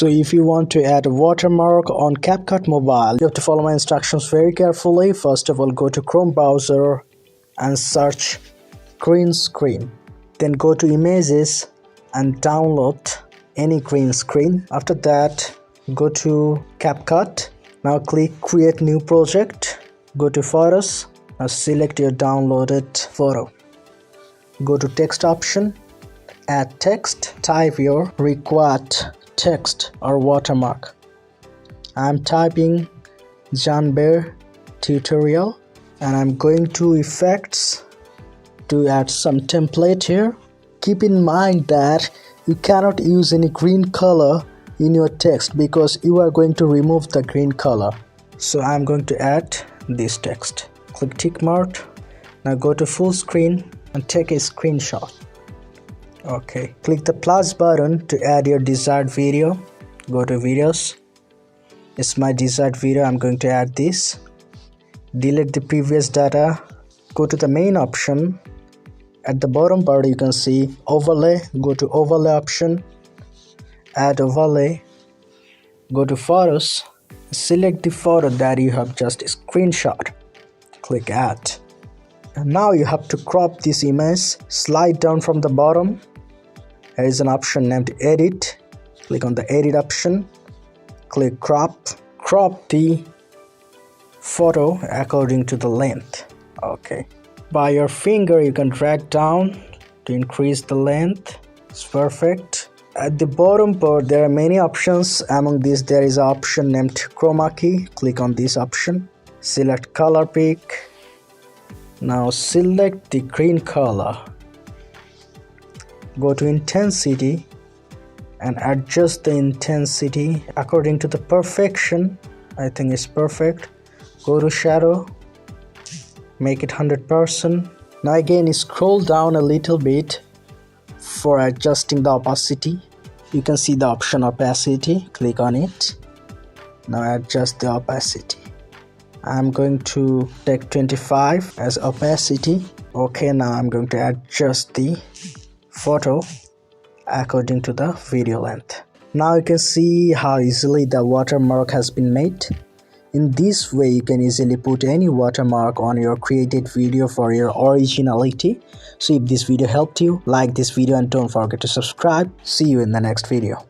So if you want to add a watermark on CapCut mobile, you have to follow my instructions very carefully. First of all, go to Chrome browser and search green screen. Then go to images and download any green screen. After that, go to CapCut. Now click create new project. Go to photos. Now select your downloaded photo. Go to text option, add text, type your required text or watermark. I'm typing John Bear tutorial and I'm going to effects to add some template here. Keep in mind that you cannot use any green color in your text because you are going to remove the green color. So I'm going to add this text. Click tick mark. Now go to full screen and take a screenshot. Okay, click the plus button to add your desired video. Go to videos. It's my desired video. I'm going to add this. Delete the previous data. Go to the main option. At the bottom part you can see overlay. Go to overlay option, add overlay. Go to photos, select the photo that you have just screenshot. Click add. And now you have to crop this image. Slide down from the bottom. There is an option named edit. Click on the edit option. Click crop. Crop the photo according to the length. Okay. By your finger you can drag down to increase the length. It's perfect. At the bottom part there are many options. Among these there is an option named chroma key. Click on this option. Select color pick. Now select the green color. Go to intensity and adjust the intensity according to the perfection. I think it's perfect. Go to shadow. Make it 100%. Now again scroll down a little bit for adjusting the opacity. You can see the option opacity. Click on it. Now adjust the opacity. I'm going to take 25 as opacity. Okay, now I'm going to adjust the photo according to the video length. Now you can see how easily the watermark has been made. In this way you can easily put any watermark on your created video for your originality. So if this video helped you, like this video and don't forget to subscribe. See you in the next video.